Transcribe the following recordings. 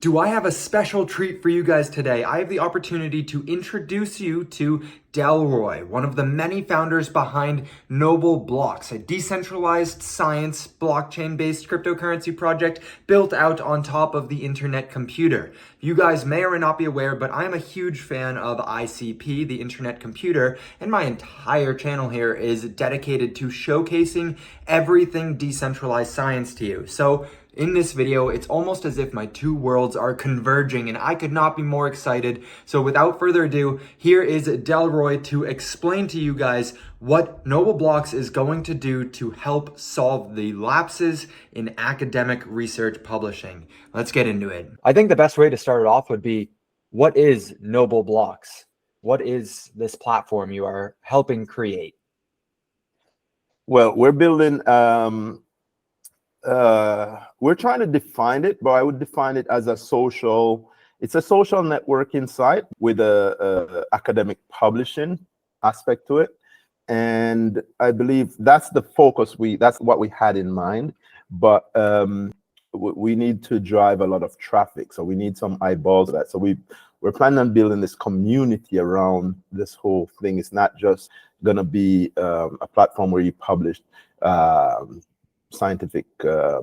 Do I have a special treat for you guys today? I have the opportunity to introduce you to Delroy, one of the many founders behind Noble Blocks, a decentralized science blockchain-based cryptocurrency project built out on top of the internet computer. You guys may or may not be aware, but I'm a huge fan of ICP, the internet computer, and my entire channel here is dedicated to showcasing everything decentralized science to you. So in this video, it's almost as if my two worlds are converging and I could not be more excited. So without further ado, here is Delroy to explain to you guys what Noble Blocks is going to do to help solve the lapses in academic research publishing. Let's get into it. I think the best way to start it off would be, what is Noble Blocks? What is this platform you are helping create? Well, we're building we're trying to define it, but I would define it as it's a social networking site with a academic publishing aspect to it. And I believe that's the focus, that's what we had in mind. But we need to drive a lot of traffic. So we need some eyeballs of that. So we're planning on building this community around this whole thing. It's not just gonna be a platform where you publish scientific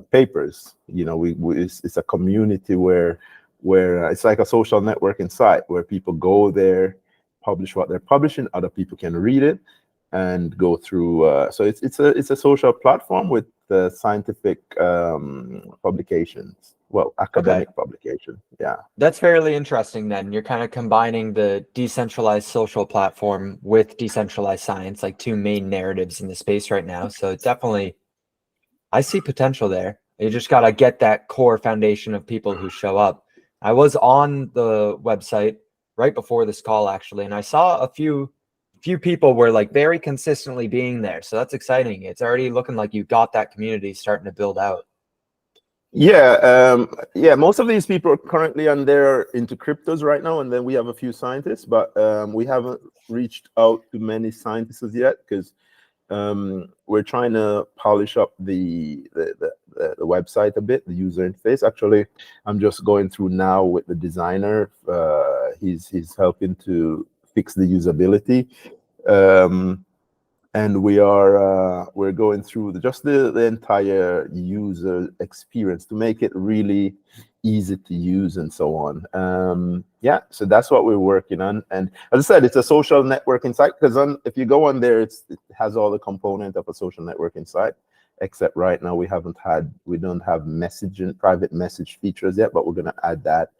papers. You know, it's a community where it's like a social networking site where people go there, publish what they're publishing, other people can read it and go through. So it's a social platform with scientific publications. Well, academic publication. Yeah, that's fairly interesting. Then you're kind of combining the decentralized social platform with decentralized science, like two main narratives in the space right now. So definitely, I see potential there. You just got to get that core foundation of people who show up. I was on the website right before this call, actually, and I saw a few people were like very consistently being there. So that's exciting. It's already looking like you got that community starting to build out. Yeah, yeah. Most of these people are currently on there into cryptos right now, and then we have a few scientists, but we haven't reached out to many scientists yet because we're trying to polish up the website a bit, the user interface. Actually, I'm just going through now with the designer. He's helping to fix the usability, and we're going through the entire user experience to make it really easy to use and so on. Yeah, so that's what we're working on. And as I said, it's a social networking site because if you go on there, it has all the component of a social networking site, except right now we don't have messaging, private message features yet, but we're going to add that.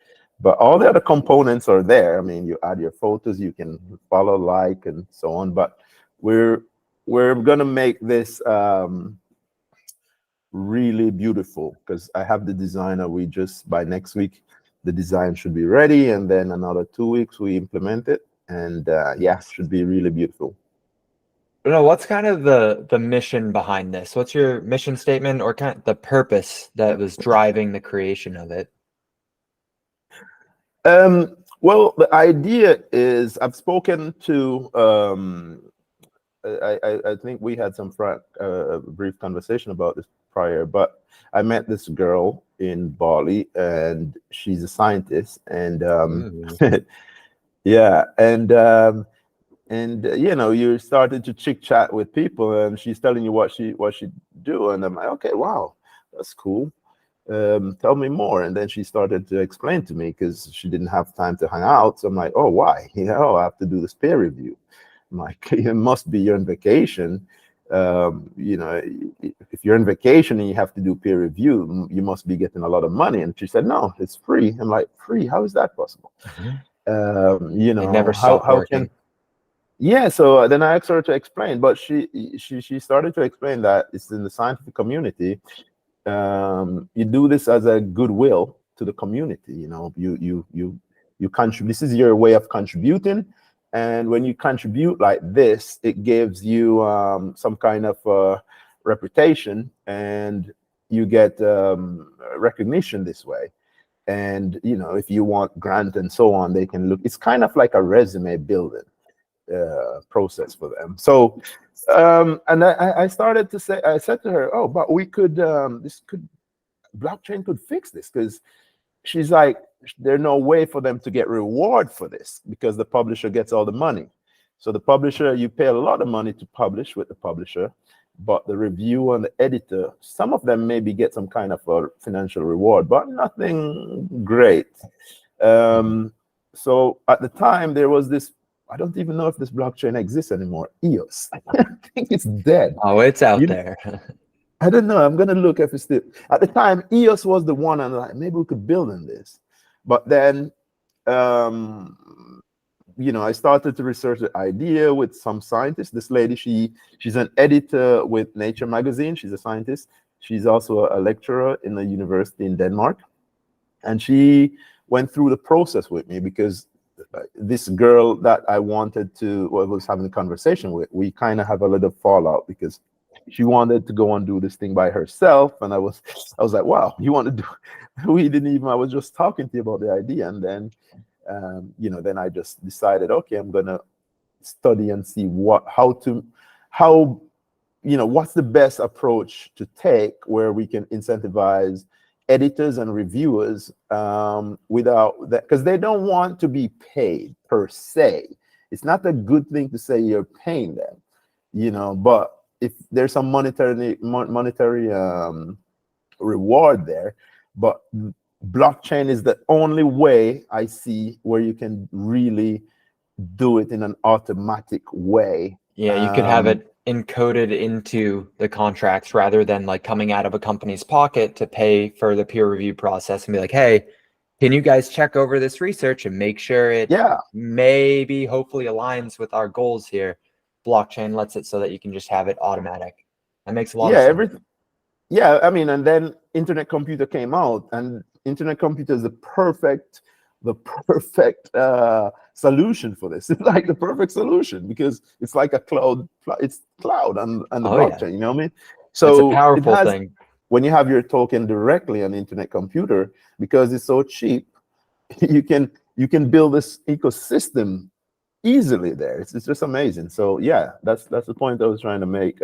But all the other components are there. I mean, you add your photos, you can follow, like, and so on. But we're going to make this really beautiful because I have the designer. By next week the design should be ready, and then another 2 weeks we implement it, and yeah, it should be really beautiful. What's kind of the mission behind this? What's your mission statement, or kind of the purpose that was driving the creation of it? Well, the idea is I've spoken to I think we had some brief conversation about this prior, but I met this girl in Bali, and she's a scientist, and yeah, and you know, you started to chit chat with people, and she's telling you what she do, and I'm like, okay, wow, that's cool. Tell me more. And then she started to explain to me because she didn't have time to hang out. So I'm like, oh, why? You know, I have to do this peer review. I'm like, it must be you're on vacation. You know, if you're on vacation and you have to do peer review, you must be getting a lot of money. And she said, no, it's free. I'm like, free? How is that possible? You know, never how can? Yeah. So then I asked her to explain, but she started to explain that it's in the scientific community. You do this as a goodwill to the community. You know, you contribute. This is your way of contributing. And when you contribute like this, it gives you some kind of reputation, and you get recognition this way. And you know, if you want grant and so on, they can look. It's kind of like a resume building process for them. So, and I started to say, I said to her, oh, but we could, blockchain could fix this, because she's like, there's no way for them to get reward for this because the publisher gets all the money. So the publisher, you pay a lot of money to publish with the publisher, but the reviewer and the editor, some of them maybe get some kind of a financial reward, but nothing great. So at the time there was this, I don't even know if this blockchain exists anymore, EOS. I think it's dead. Oh, it's out there. I don't know. I'm gonna look if it's still. At the time, EOS was the one, and like maybe we could build on this. But then, I started to research the idea with some scientists. This lady, she's an editor with Nature magazine. She's a scientist. She's also a lecturer in a university in Denmark, and she went through the process with me because this girl that I wanted to, was having a conversation with, we kind of have a little fallout because she wanted to go and do this thing by herself, and I was like, wow, you want to do? I was just talking to you about the idea, and then then I just decided, okay, I'm gonna study and see what's the best approach to take where we can incentivize editors and reviewers without that, because they don't want to be paid per se. It's not a good thing to say you're paying them, but if there's some monetary reward there, but blockchain is the only way I see where you can really do it in an automatic way. Yeah, you could have it encoded into the contracts rather than like coming out of a company's pocket to pay for the peer review process and be like, hey, can you guys check over this research and make sure it maybe hopefully aligns with our goals here? Blockchain lets it so that you can just have it automatic. That makes a lot of sense. Everything. I mean, and then internet computer came out, and internet computer is the perfect solution for this. It's like the perfect solution because it's like a cloud. It's cloud and the blockchain. Yeah. You know what I mean? So it's a powerful thing. When you have your token directly on internet computer, because it's so cheap, you can build this ecosystem easily there. It's just amazing. So yeah, that's the point I was trying to make.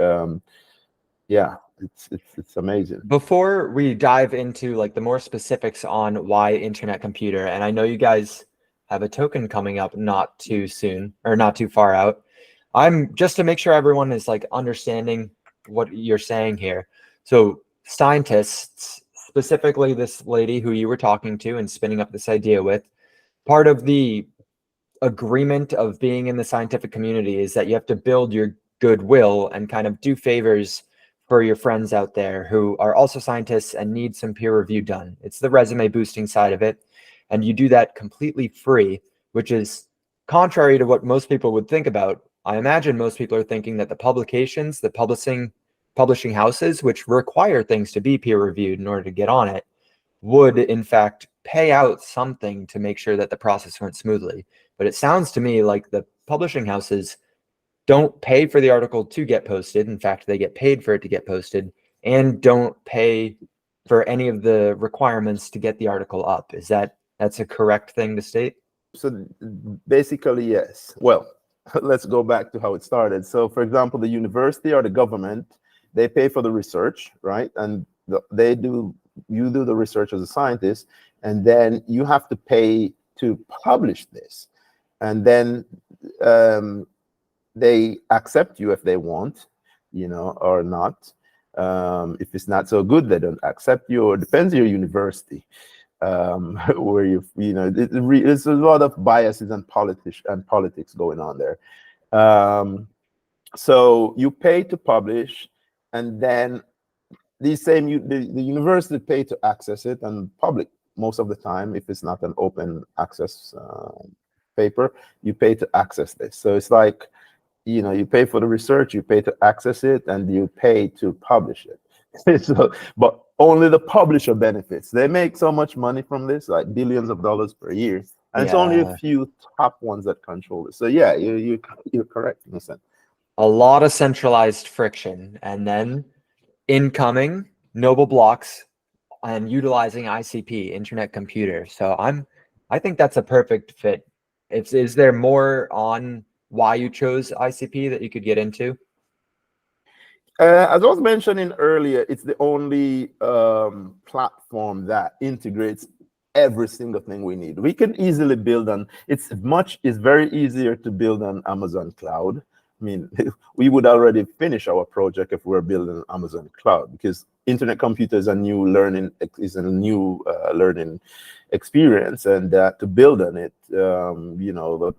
It's amazing. Before we dive into like the more specifics on why internet computer, and I know you guys have a token coming up not too soon or not too far out, I'm just to make sure everyone is like understanding what you're saying here. So scientists, specifically this lady who you were talking to and spinning up this idea with, part of the agreement of being in the scientific community is that you have to build your goodwill and kind of do favors for your friends out there who are also scientists and need some peer review done. It's the resume boosting side of it. And you do that completely free, which is contrary to what most people would think about. I imagine most people are thinking that the publications, the publishing houses, which require things to be peer reviewed in order to get on it, would in fact pay out something to make sure that the process went smoothly. But it sounds to me like the publishing houses don't pay for the article to get posted. In fact, they get paid for it to get posted and don't pay for any of the requirements to get the article up. That's a correct thing to state? So basically, yes. Well, let's go back to how it started. So for example, the university or the government, they pay for the research, right? And you do the research as a scientist, and then you have to pay to publish this. And then they accept you if they want, or not. If it's not so good, they don't accept you, or depends on your university, where there's a lot of biases and politics going on there. So you pay to publish, and then the university pay to access it and public most of the time. If it's not an open access paper, you pay to access this. So it's like, you pay for the research, you pay to access it, and you pay to publish it. So, but only the publisher benefits. They make so much money from this, like billions of dollars per year, and it's only a few top ones that control it. So yeah, you're correct in a sense. A lot of centralized friction, and then incoming Noble Blocks and utilizing ICP, Internet Computer. So I think that's a perfect fit. Is there more on why you chose ICP that you could get into? As I was mentioning earlier, it's the only platform that integrates every single thing we need. We can easily build on, it's very easier to build on Amazon Cloud. I mean, we would already finish our project if we're building Amazon Cloud, because internet computer is a new learning experience, and to build on it, you know,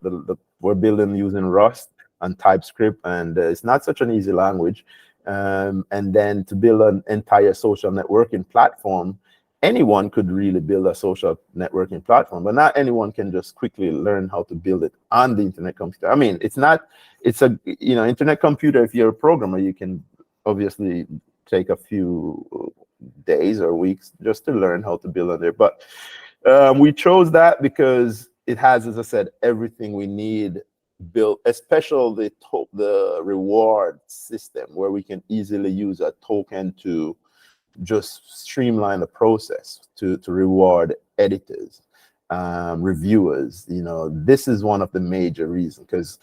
we're building using Rust and TypeScript, and it's not such an easy language. And then to build an entire social networking platform, anyone could really build a social networking platform, but not anyone can just quickly learn how to build it on the internet computer. I mean, it's a, you know, internet computer, if you're a programmer, you can obviously take a few days or weeks just to learn how to build on there. But we chose that because it has, as I said, everything we need built, especially the reward system, where we can easily use a token to just streamline the process to reward editors, reviewers. You know, this is one of the major reasons, because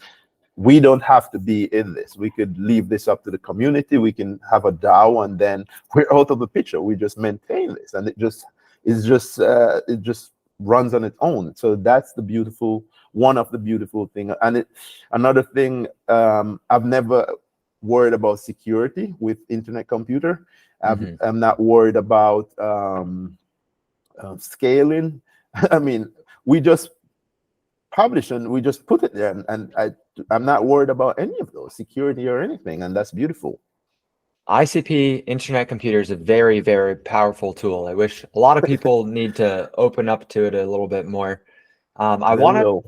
we don't have to be in this. We could leave this up to the community. We can have a DAO, and then we're out of the picture. We just maintain this, and it just runs on its own. So that's one of the beautiful thing. And another thing, I've never worried about security with internet computer. I'm not worried about scaling. I mean, we just publish and we just put it there, and I'm not worried about any of those, security or anything, and that's beautiful. ICP, internet computer, is a very, very powerful tool. I wish a lot of people need to open up to it a little bit more. I want to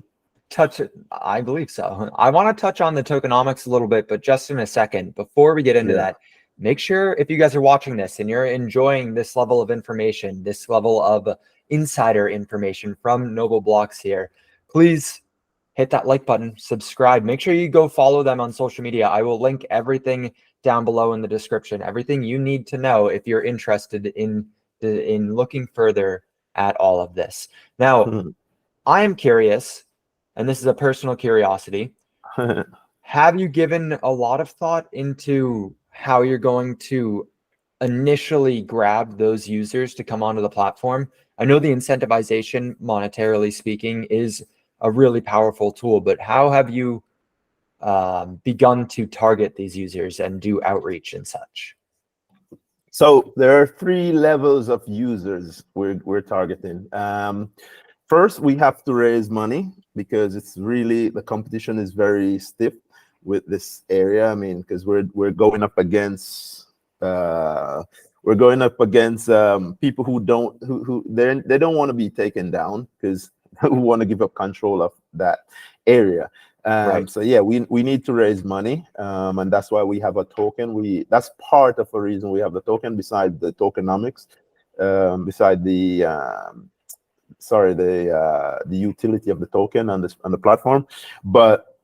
touch it. I believe so. I want to touch on the tokenomics a little bit, but just in a second. Before we get into that, make sure, if you guys are watching this and you're enjoying this level of information, this level of insider information from Noble Blocks here, please hit that like button, subscribe. Make sure you go follow them on social media. I will link everything down below in the description, everything you need to know if you're interested in looking further at all of this. Now, I am curious, and this is a personal curiosity. Have you given a lot of thought into how you're going to initially grab those users to come onto the platform? I know the incentivization, monetarily speaking, is a really powerful tool, but how have you begun to target these users and do outreach and such? So there are 3 levels of users we're targeting. First, we have to raise money, because it's really, the competition is very stiff with this area. I mean, because we're going up against people who they don't want to be taken down, because who want to give up control of that area. Right. So yeah, we need to raise money, and that's why we have a token. That's part of the reason we have the token, beside the tokenomics, beside the utility of the token on the platform. But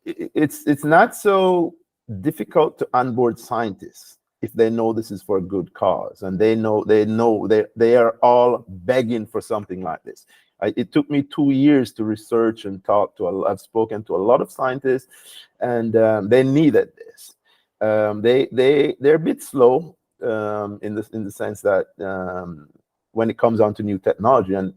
it's not so difficult to onboard scientists if they know this is for a good cause, and they are all begging for something like this. It took me 2 years to research and talk to. I've spoken to a lot of scientists, and they needed this. They're a bit slow in the sense that when it comes on to new technology, and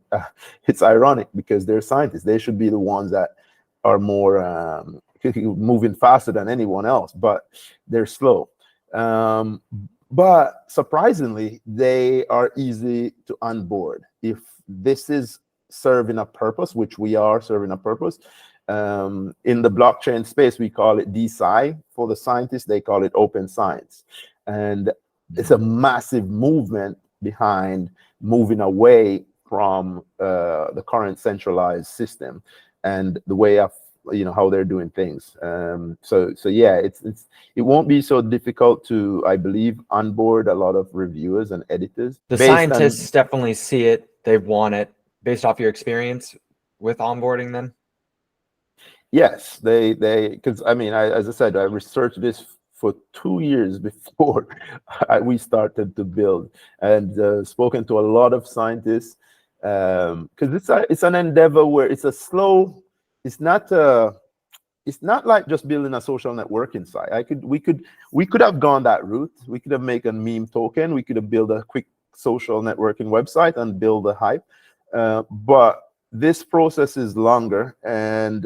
it's ironic, because they're scientists. They should be the ones that are more moving faster than anyone else, but they're slow. But surprisingly, they are easy to onboard. If this is serving a purpose, which we are serving a purpose, in the blockchain space, we call it De-Sci. For the scientists, they call it open science. And it's a massive movement behind moving away from the current centralized system and the way of how they're doing things. So yeah, it won't be so difficult to, I believe, onboard a lot of reviewers and editors. The scientists definitely see it, they want it, based off your experience with onboarding them. Yes, they because I mean, as I said, I researched this for 2 years before we started to build, and spoken to a lot of scientists, because it's an endeavor where it's a slow. It's not like just building a social networking site. We could have gone that route. We could have made a meme token. We could have built a quick social networking website and build a hype. But this process is longer, and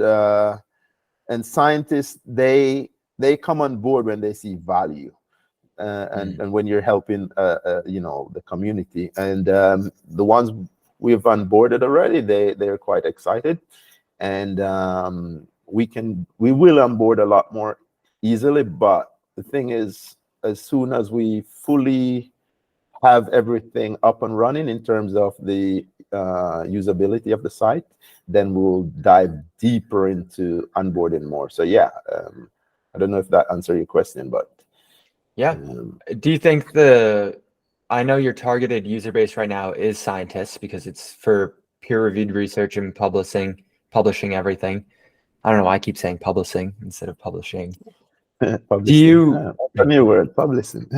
scientists, they come on board when they see value, and when you're helping the community. And the ones we've onboarded already, they're quite excited, and we will onboard a lot more easily. But the thing is, as soon as we fully have everything up and running in terms of the usability of the site, then we'll dive deeper into onboarding more. So yeah, I don't know if that answered your question, but yeah. Do you think I know your targeted user base right now is scientists because it's for peer-reviewed research and publishing everything. I don't know why I keep saying publishing instead of publishing. Do you? A new word, publishing.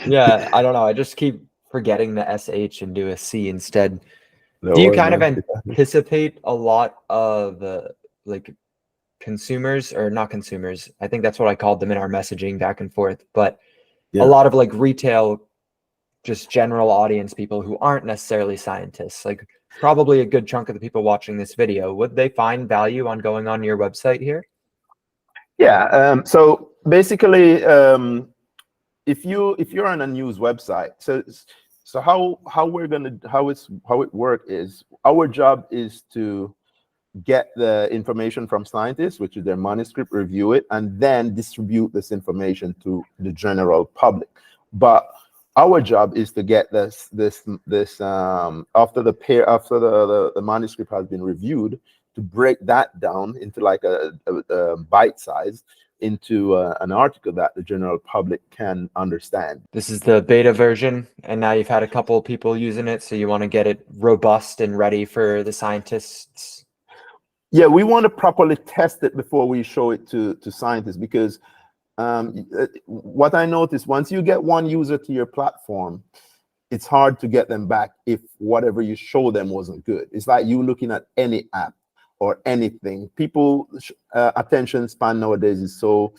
Yeah, I don't know. I just keep forgetting the SH and do a C instead. Do you kind of anticipate a lot of like consumers, or not consumers? I think that's what I called them in our messaging back and forth, but a lot of like retail, just general audience people who aren't necessarily scientists, like probably a good chunk of the people watching this video, would they find value on going on your website here? Yeah. So basically, if you're on a news website, so how it works is, our job is to get the information from scientists, which is their manuscript, review it, and then distribute this information to the general public. But our job is to get this after the manuscript has been reviewed, to break that down into like a bite size, into an article that the general public can understand. This is the beta version, and now you've had a couple of people using it, so you want to get it robust and ready for the scientists. Yeah, we want to properly test it before we show it to scientists, because what I noticed, once you get one user to your platform, it's hard to get them back if whatever you show them wasn't good. It's like you looking at any app or anything. People attention span nowadays is so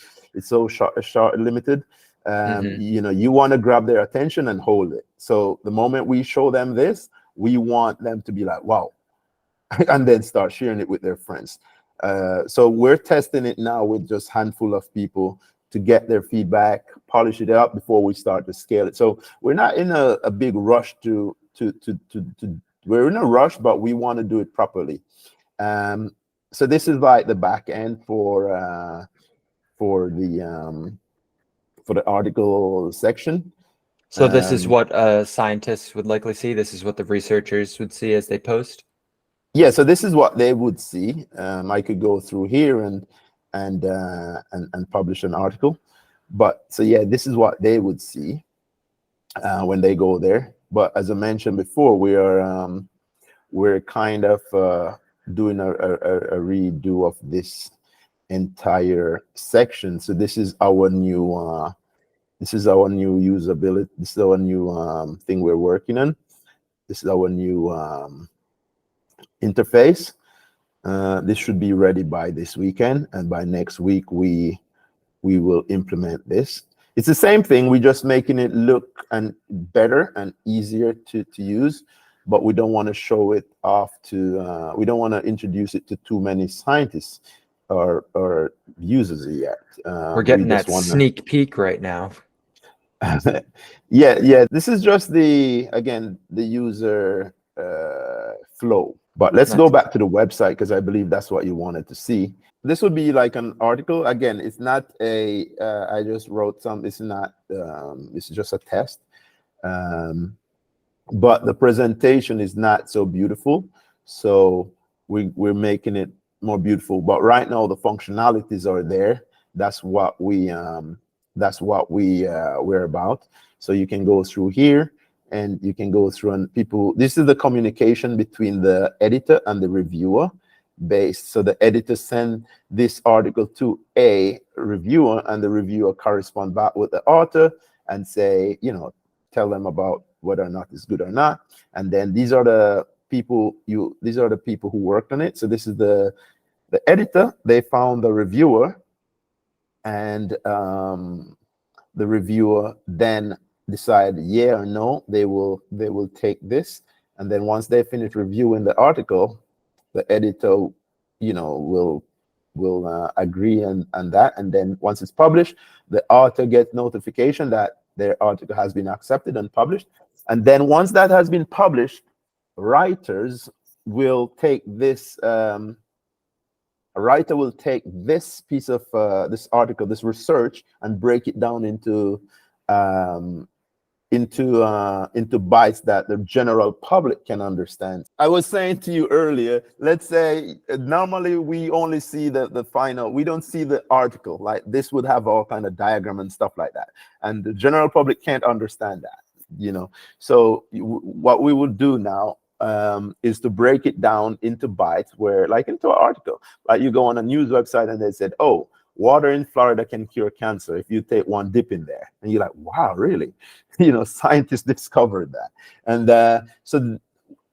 short limited. You want to grab their attention and hold it. So the moment we show them this, we want them to be like, wow, and then start sharing it with their friends. So we're testing it now with just handful of people to get their feedback, polish it up before we start to scale it. So we're not in a big rush we're in a rush, but we want to do it properly. So this is like the back end for the article section. So this is what scientists would likely see. This is what the researchers would see as they post. Yeah, so this is what they would see. I could go through here and publish an article, but so yeah, this is what they would see when they go there. But as I mentioned before, we're kind of doing a redo of this entire section. So this is our new usability. This is our new thing we're working on. This is our new interface. This should be ready by this weekend, and by next week we will implement this. It's the same thing, we're just making it look better and easier to use, but we don't want to show it off to we don't want to introduce it to too many scientists or users yet. We're getting that sneak peek right now. yeah, this is just the user flow. But let's go back to the website, because I believe that's what you wanted to see. This would be like an article. Again, it's not a I just wrote some, it's not it's just a test, but the presentation is not so beautiful, so we're making it more beautiful. But right now the functionalities are there. That's what we're about. So you can go through here, and you can go through, and this is the communication between the editor and the reviewer based. So the editor send this article to a reviewer, and the reviewer correspond back with the author and say, tell them about whether or not it's good or not. And then these are the people who worked on it. So this is the editor. They found the reviewer, and the reviewer then decide yeah or no, they will take this, and then once they finish reviewing the article, the editor, will agree and that, and then once it's published, the author gets notification that their article has been accepted and published. And then once that has been published, writers will take this a writer will take this piece of this article, this research, and break it down into bytes that the general public can understand. I was saying to you earlier, let's say normally we only see the final, we don't see the article. Like this would have all kind of diagram and stuff like that, and the general public can't understand that, so what we would do now is to break it down into bytes, where like into an article, like you go on a news website and they said, oh, water in Florida can cure cancer if you take one dip in there, and you're like, wow, really? Scientists discovered that. And so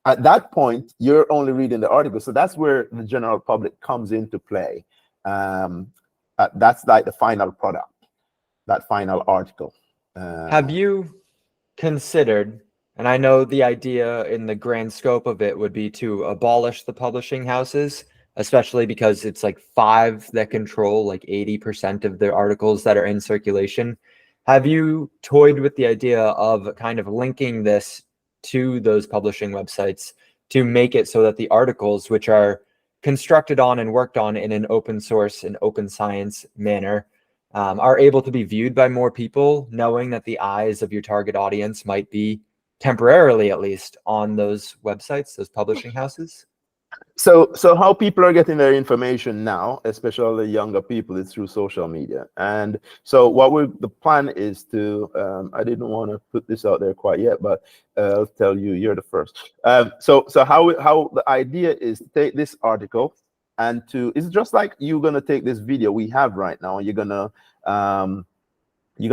at that point, you're only reading the article. So that's where the general public comes into play. That's like the final product, that final article. Have you considered, and I know the idea in the grand scope of it would be to abolish the publishing houses, especially because it's like 5 that control like 80% of the articles that are in circulation. Have you toyed with the idea of kind of linking this to those publishing websites to make it so that the articles, which are constructed on and worked on in an open source and open science manner, are able to be viewed by more people, knowing that the eyes of your target audience might be temporarily, at least, on those websites, those publishing houses? So how people are getting their information now, especially younger people, is through social media. And so the plan is to, I didn't want to put this out there quite yet, but I'll tell you, you're the first. So how the idea is to take this article and it's just like you're going to take this video we have right now, and you're going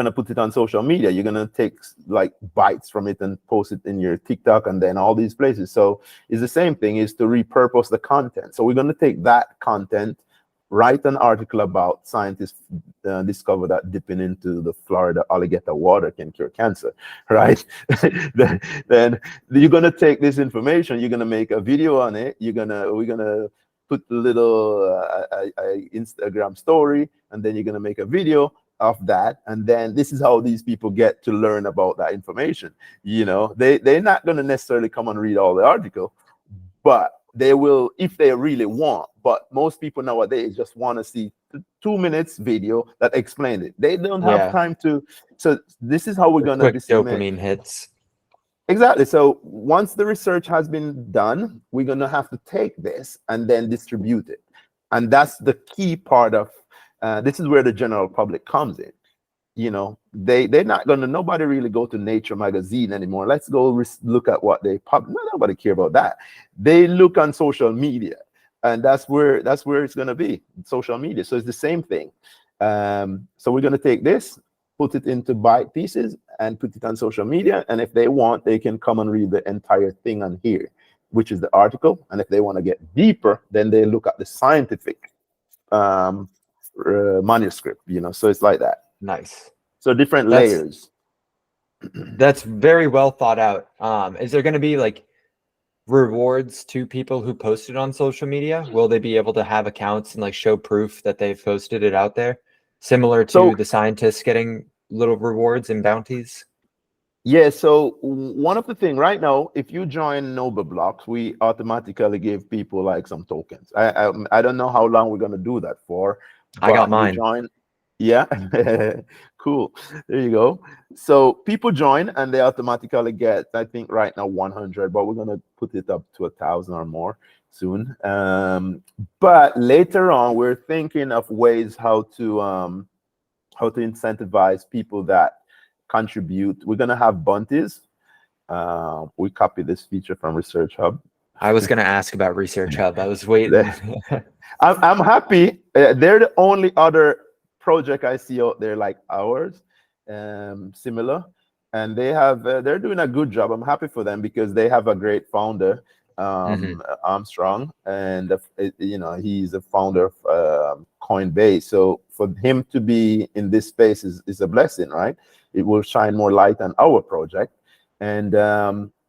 to put it on social media. You're going to take like bytes from it and post it in your TikTok and then all these places. So it's the same thing, is to repurpose the content. So we're going to take that content, write an article about scientists discover that dipping into the Florida alligator water can cure cancer, right? then you're going to take this information, you're going to make a video on it. We're going to put a little Instagram story, and then you're going to make a video of that, and then this is how these people get to learn about that information. They're not going to necessarily come and read all the article, but they will if they really want. But most people nowadays just want to see 2 minutes video that explains it. They don't have time to. So this is how we're going to dopamine hits. Exactly. So once the research has been done, we're going to have to take this and then distribute it, and that's the key part of. This is where the general public comes in. They're not gonna. Nobody really go to Nature magazine anymore. Let's go look at what they publish. Nobody care about that. They look on social media, and that's where it's gonna be, social media. So it's the same thing. So we're gonna take this, put it into byte pieces, and put it on social media. And if they want, they can come and read the entire thing on here, which is the article. And if they want to get deeper, then they look at the scientific manuscript, so it's like that. Nice. So different layers. That's very well thought out. Is there going to be like rewards to people who posted on social media? Will they be able to have accounts and like show proof that they've posted it out there, similar to the scientists getting little rewards and bounties? Yeah, so one of the things right now, if you join Noble Blocks, we automatically give people like some tokens. I don't know how long we're going to do that for. I got mine. Yeah. Cool. There you go. So people join and they automatically get, I think right now 100, but we're going to put it up to 1,000 or more soon. But later on, we're thinking of ways how to incentivize people that contribute. We're going to have bounties. We copy this feature from Research Hub. I was going to ask about Research Hub. I was waiting. I'm happy. They're the only other project I see out there like ours, similar, and they're doing a good job. I'm happy for them because they have a great founder. Armstrong, and he's a founder of Coinbase. So for him to be in this space is a blessing, right? It will shine more light on our project. And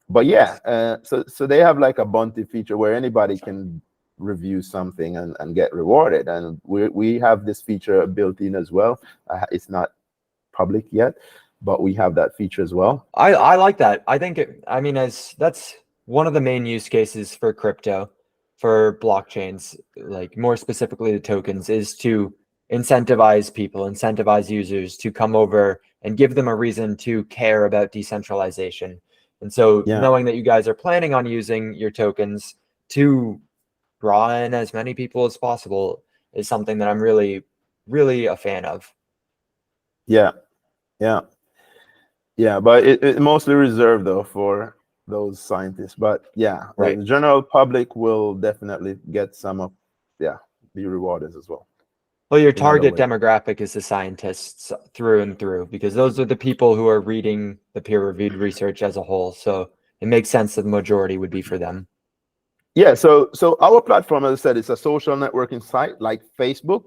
but yeah, so they have like a bounty feature where anybody can review something and get rewarded, and we have this feature built in as well. It's not public yet, but we have that feature as well. I like that. I think that's one of the main use cases for crypto, for blockchains, like more specifically the tokens, is to incentivize people, incentivize users to come over and give them a reason to care about decentralization. And so knowing that you guys are planning on using your tokens to draw in as many people as possible is something that I'm really, really a fan of. Yeah. But it mostly reserved though for those scientists. But yeah, right. The general public will definitely get some of, be rewarded as well. Well, your target demographic is the scientists through and through, because those are the people who are reading the peer-reviewed research as a whole. So it makes sense that the majority would be for them. Yeah, so our platform, as I said, is a social networking site like Facebook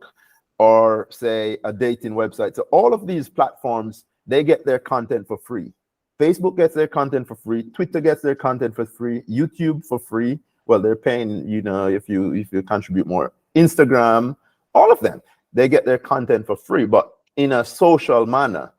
or say a dating website. So all of these platforms, they get their content for free. Facebook gets their content for free. Twitter gets their content for free. YouTube for free. Well, they're paying, if you contribute more. Instagram, all of them, they get their content for free, but in a social manner.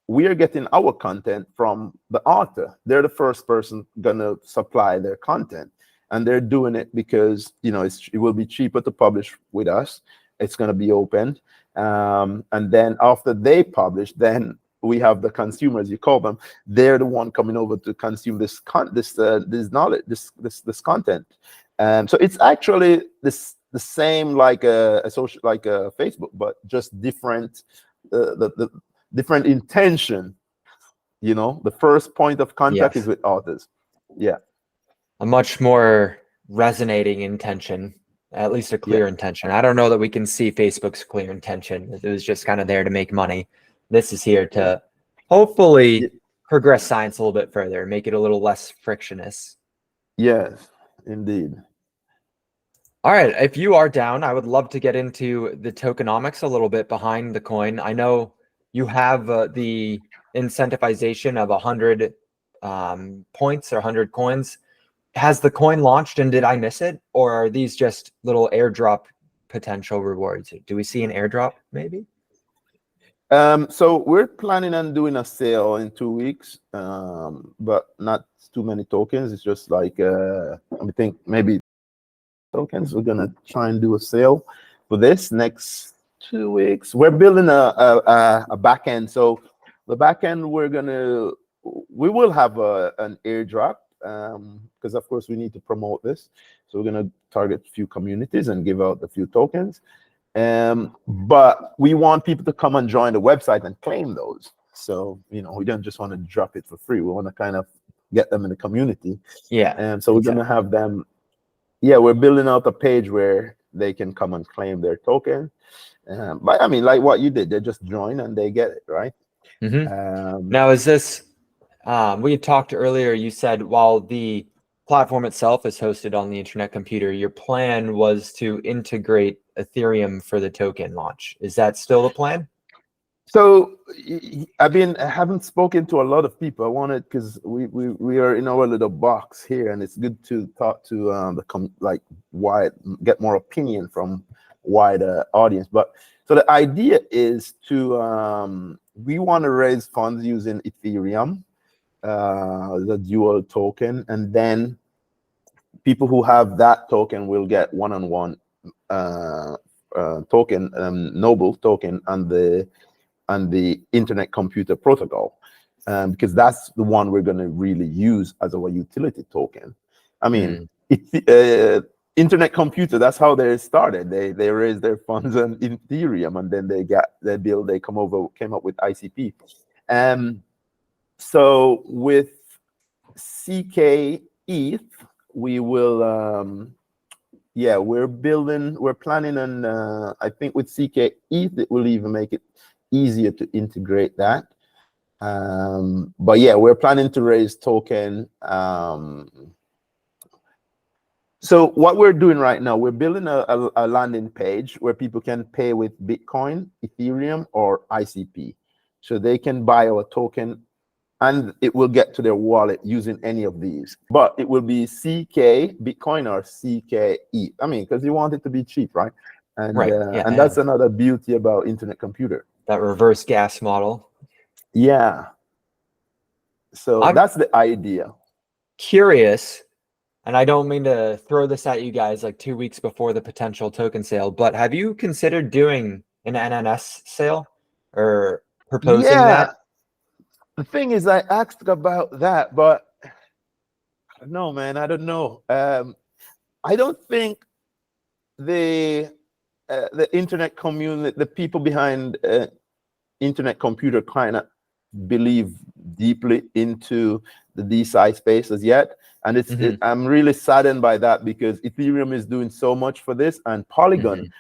We are getting our content from the author. They're the first person gonna supply their content, and they're doing it because it will be cheaper to publish with us. It's gonna be opened, and then after they publish, then we have the consumers, you call them. They're the one coming over to consume this knowledge, this content. So it's actually the same like a social, like a Facebook, but just different. The different intention. The first point of contact is with authors. Yeah, a much more resonating intention, at least a clear intention. I don't know that we can see Facebook's clear intention. It was just kind of there to make money. This is here to hopefully progress science a little bit further, make it a little less frictionless. Yes, indeed. All right, if you are down, I would love to get into the tokenomics a little bit behind the coin. I know you have the incentivization of 100 points or 100 coins. Has the coin launched and did I miss it? Or are these just little airdrop potential rewards? Do we see an airdrop maybe? So we're planning on doing a sale in 2 weeks, but not too many tokens. It's just like, I think maybe tokens. We're gonna try and do a sale for this next 2 weeks. We're building a back end. So the back end, we will have an airdrop, because of course we need to promote this. So we're gonna target a few communities and give out a few tokens. But we want people to come and join the website and claim those. So we don't just want to drop it for free. We want to kind of get them in the community. Yeah. And so we're gonna have them. Yeah, we're building out a page where they can come and claim their token. But I mean, like what you did, they just join and they get it, right? Now, is this, we had talked earlier, you said while the platform itself is hosted on the Internet Computer, your plan was to integrate Ethereum for the token launch. Is that still the plan? So I haven't spoken to a lot of people. I wanted, because we are in our little box here, and it's good to talk to get more opinion from wider audience. But so the idea is to we want to raise funds using Ethereum, the dual token, and then people who have that token will get one-on-one token, Noble token, and the Internet Computer Protocol, because that's the one we're going to really use as our utility token. I mean, Internet Computer, that's how they started. They raised their funds on Ethereum, and then they came up with ICP. So with CK ETH, we will we're planning on I think with CK ETH it will even make it easier to integrate that. But yeah, we're planning to raise token So what we're doing right now, we're building a landing page where people can pay with Bitcoin, Ethereum, or ICP. So they can buy our token and it will get to their wallet using any of these. But it will be CK Bitcoin or CKE. I mean, because you want it to be cheap, right? And Right. Yeah, and that's another beauty about internet computer. that reverse gas model. Yeah. So that's the idea. Curious, and I don't mean to throw this at you guys like 2 weeks before the potential token sale, but have you considered doing an NNS sale or proposing that? The thing is, I asked about that, but I don't know, man. I don't know. I don't think the internet community, the people behind internet computer, kind of believe deeply into the De-Sci space as yet. And I'm really saddened by that, because Ethereum is doing so much for this, and Polygon,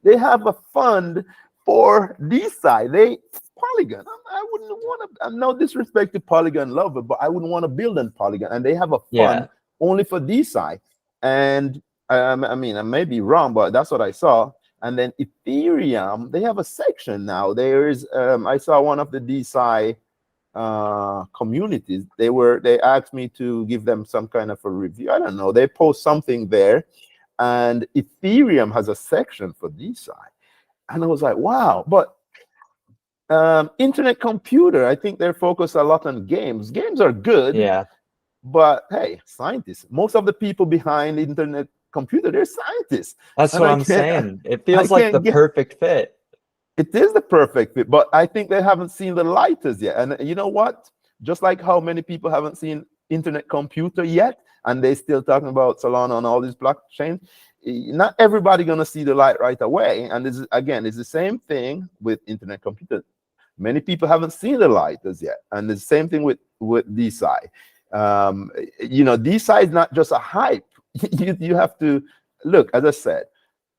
they have a fund for De-Sci. Polygon, I wouldn't want to, I'm no disrespect to Polygon lover, but I wouldn't want to build on Polygon. And they have a fund only for De-Sci. And I mean, I may be wrong, but that's what I saw. And then Ethereum, they have a section now. There is, I saw one of the De-Sci communities. They asked me to give them some kind of a review. I don't know. They post something there, and Ethereum has a section for De-Sci. And I was like, wow. But internet computer, I think they're focused a lot on games. Games are good, but hey, scientists, most of the people behind internet computer, they're scientists. That's what I'm saying. It feels like the perfect fit. It is the perfect fit, but I think they haven't seen the light as yet. And you know what? Just like how many people haven't seen internet computer yet, and they still talking about Solana and all these blockchains, not everybody gonna see the light right away. And this is, again, it's the same thing with internet computer. Many people haven't seen the light as yet, and the same thing with De-Sci. You know, De-Sci is not just a hype. You have to look. As I said,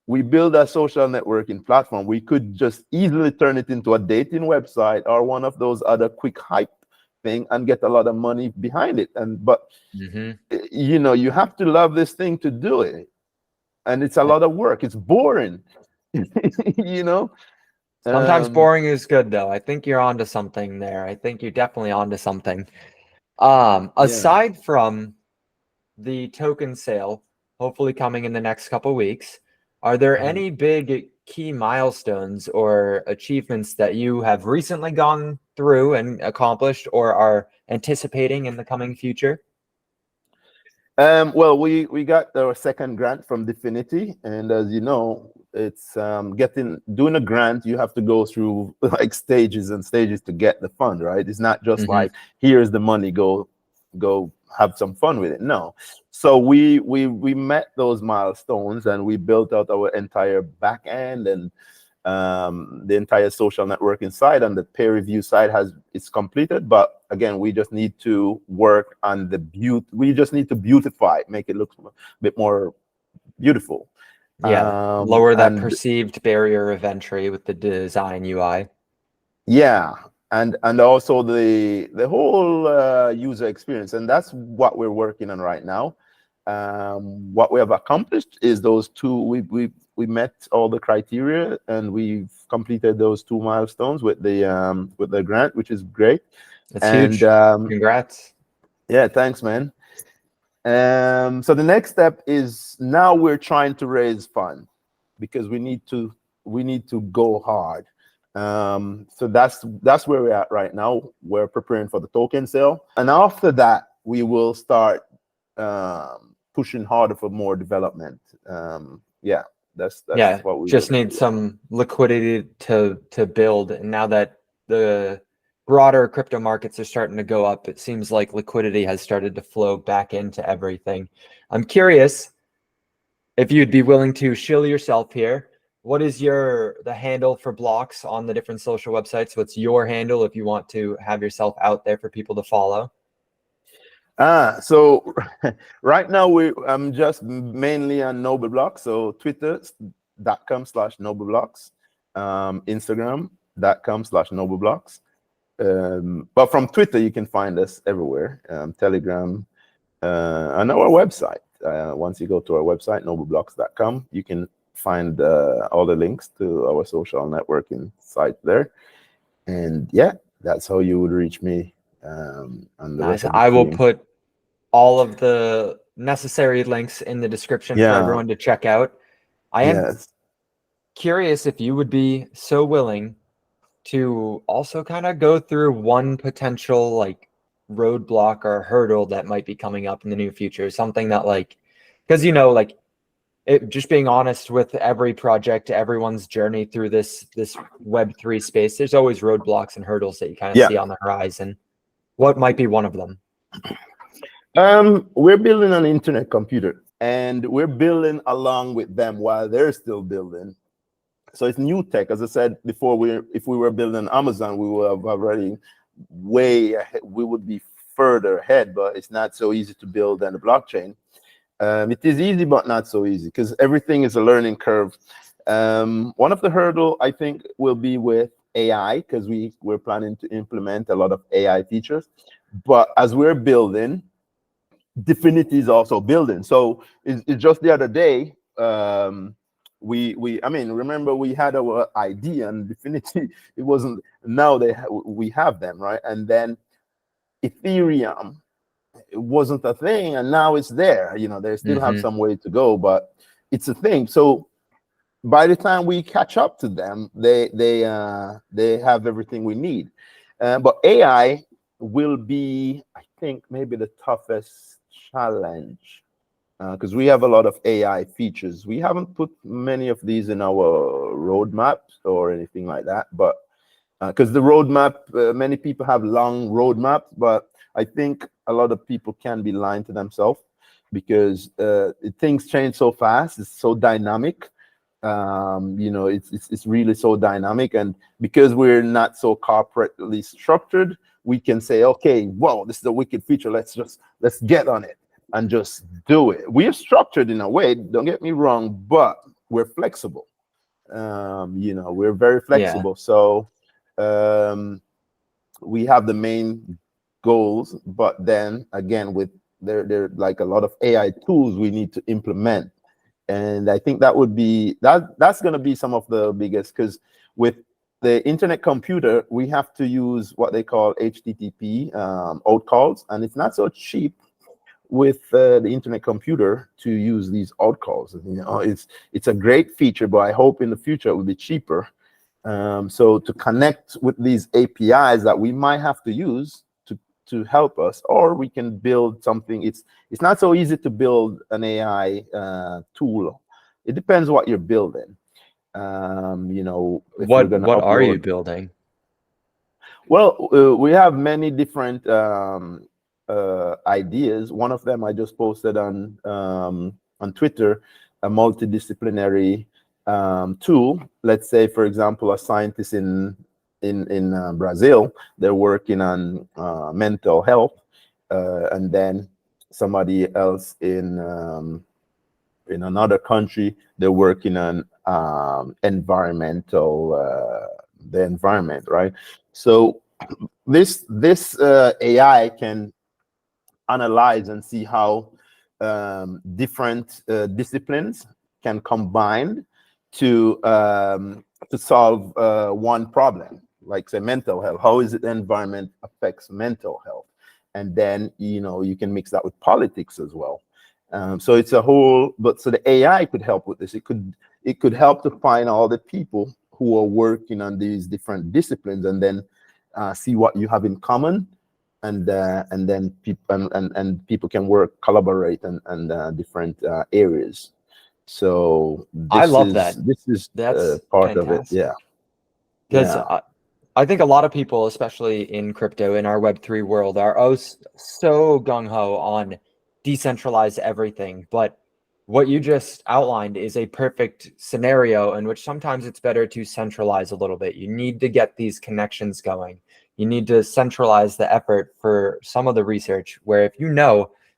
we build a social networking platform. We could just easily turn it into a dating website or one of those other quick hype thing and get a lot of money behind it. But you know, you have to love this thing to do it, and it's a lot of work. It's boring. You know. Sometimes boring is good, though. I think you're onto something there. I think you're definitely onto something. Aside from the token sale, hopefully coming in the next couple weeks, are there any big key milestones or achievements that you have recently gone through and accomplished, or are anticipating in the coming future? Well, we got our second grant from Definity, and as you know, it's doing a grant, you have to go through like stages and stages to get the fund, right? It's not just like, here's the money, go have some fun with it. No. So we met those milestones, and we built out our entire back end and the entire social networking side, and the peer review side it's completed. But again, we just need to work on the we just need to beautify it, make it look a bit more beautiful. Lower that perceived barrier of entry with the design UI. And also the whole user experience, and that's what we're working on right now. What we have accomplished is those two. We met all the criteria, and we've completed those 2 milestones with the grant, which is great. That's huge. Congrats. Yeah, thanks, man. So the next step is, now we're trying to raise funds, because we need to go hard. So that's where we're at right now. We're preparing for the token sale, and after that we will start pushing harder for more development. That's what we just need some liquidity to build. And now that the broader crypto markets are starting to go up, it seems like liquidity has started to flow back into everything. I'm curious if you'd be willing to shill yourself here. What is the handle for blocks on the different social websites? What's your handle if you want to have yourself out there for people to follow? So right now I'm just mainly on Noble Blocks. So twitter.com/NobleBlocks, Instagram.com/NobleBlocks. But from Twitter, you can find us everywhere, Telegram, on our website. Once you go to our website, nobleblocks.com, you can find all the links to our social networking site there. And yeah, that's how you would reach me and the Nice. rest of the I will team. put all of the necessary links in the description for Yeah. everyone to check out. I am Yes. curious if you would be so willing to also kind of go through one potential like roadblock or hurdle that might be coming up in the near future, something that like, because like it, just being honest with every project, everyone's journey through this Web3 space, there's always roadblocks and hurdles that you kind of Yeah. see on the horizon. What might be one of them? We're building an internet computer, and we're building along with them while they're still building. So it's new tech. As I said before, if we were building Amazon, we would have already way ahead, we would be further ahead, but it's not so easy to build on the blockchain. It is easy, but not so easy, because everything is a learning curve. One of the hurdle, I think, will be with AI, because we're planning to implement a lot of AI features. But as we're building, Dfinity is also building. So it's just the other day, I mean, remember we had our idea, and Dfinity, it wasn't, now we have them, right? And then Ethereum, it wasn't a thing, and now it's there. They still have some way to go, but it's a thing. So by the time we catch up to them, they have everything we need. But AI will be, I think, maybe the toughest challenge, because we have a lot of AI features. We haven't put many of these in our roadmaps or anything like that, but because the roadmap, many people have long roadmaps, but I think a lot of people can be lying to themselves, because things change so fast. It's so dynamic. It's really so dynamic, and because we're not so corporately structured, we can say, okay, whoa, this is a wicked feature. Let's get on it and just do it. We're structured in a way, don't get me wrong, but we're flexible. We're very flexible. So we have the main goals, but then again, with there like a lot of AI tools we need to implement. And I think that would be that's going to be some of the biggest, because with the internet computer, we have to use what they call HTTP out calls, and it's not so cheap with the internet computer to use these out calls. It's a great feature, but I hope in the future it will be cheaper. So to connect with these APIs that we might have to use to help us, or we can build something. It's not so easy to build an AI tool. It depends what you're building. What are you building? Well, we have many different ideas. One of them I just posted on Twitter, a multidisciplinary tool. Let's say, for example, a scientist in Brazil, they're working on mental health, and then somebody else in another country, they're working on the environment, right? So this AI can analyze and see how different disciplines can combine to solve one problem, like say mental health. How is it the environment affects mental health? And then you can mix that with politics as well. So it's a whole, so the AI could help with this. It could help to find all the people who are working on these different disciplines, and then see what you have in common, and then people can collaborate and different areas. So I love that. This is That's part fantastic. of it. Yeah. Because I think a lot of people, especially in crypto, in our Web3 world, are so gung-ho on decentralize everything. But what you just outlined is a perfect scenario in which sometimes it's better to centralize a little bit. You need to get these connections going. You need to centralize the effort for some of the research, where if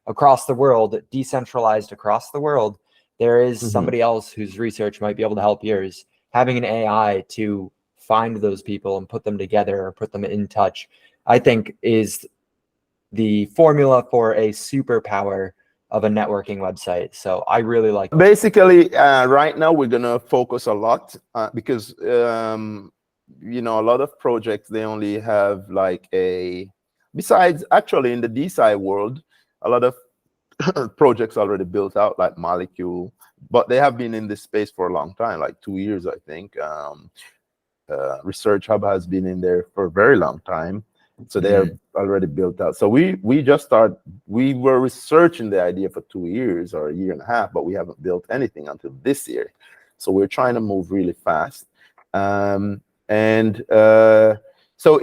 across the world, decentralized across the world, there is somebody else whose research might be able to help yours. Having an AI to find those people and put them together or put them in touch, I think is the formula for a superpower of a networking website. So I really like Basically, right now we're gonna focus a lot because you know, a lot of projects, they only have like besides actually in the De-Sci world, a lot of projects already built out like Molecule, but they have been in this space for a long time, like 2 years, I think. Research Hub has been in there for a very long time. So they're already built out. So we just started, we were researching the idea for 2 years or a year and a half, but we haven't built anything until this year. So we're trying to move really fast. So in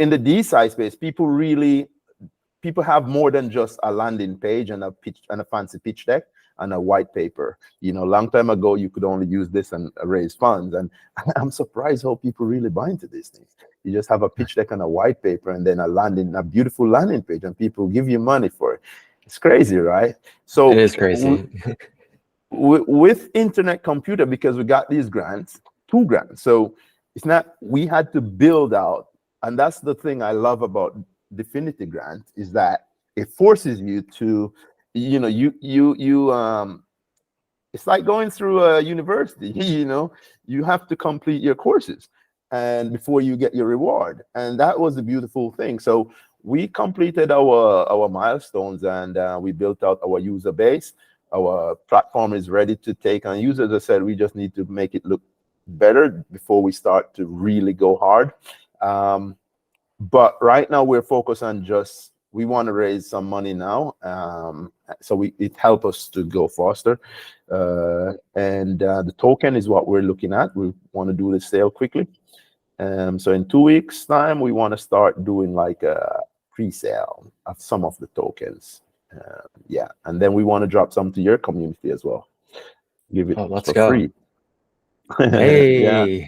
the De-Sci space, people have more than just a landing page and a fancy pitch deck and a white paper. You know, a long time ago, you could only use this and raise funds. And I'm surprised how people really buy into these things. You just have a pitch deck and a white paper and then a beautiful landing page, and people give you money for it. It's crazy, right? So it is crazy. with Internet Computer, because we got these grants, 2 grants. So it's not, we had to build out, and that's the thing I love about Definity Grant, is that it forces you to, you know, it's like going through a university. You know, you have to complete your courses and before you get your reward, and that was a beautiful thing. So we completed our milestones, and we built out our user base. Our platform is ready to take on users. As I said, we just need to make it look better before we start to really go hard. But right now we're focused on we want to raise some money now, so it helps us to go faster. The token is what we're looking at. We want to do the sale quickly. So in 2 weeks' time, we want to start doing like a pre-sale of some of the tokens. Yeah, and then we want to drop some to your community as well. Give it for free. Hey, yeah.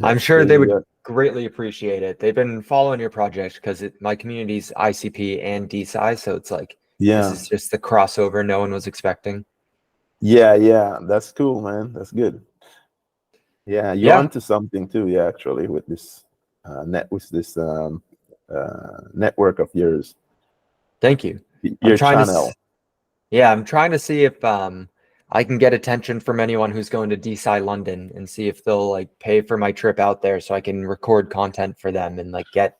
I'm sure they would greatly appreciate it. They've been following your project because my community's ICP and De-Sci, so it's like, this is just the crossover no one was expecting. Yeah, that's cool, man. That's good. Yeah, you're onto something too. Yeah, actually, with this network of yours. Thank you. Your channel. I'm trying to see if I can get attention from anyone who's going to De-Sci London and see if they'll like pay for my trip out there so I can record content for them and like get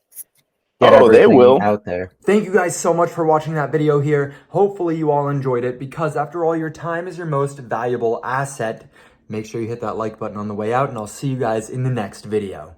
everything out there. Thank you guys so much for watching that video here. Hopefully you all enjoyed it, because after all, your time is your most valuable asset. Make sure you hit that like button on the way out, and I'll see you guys in the next video.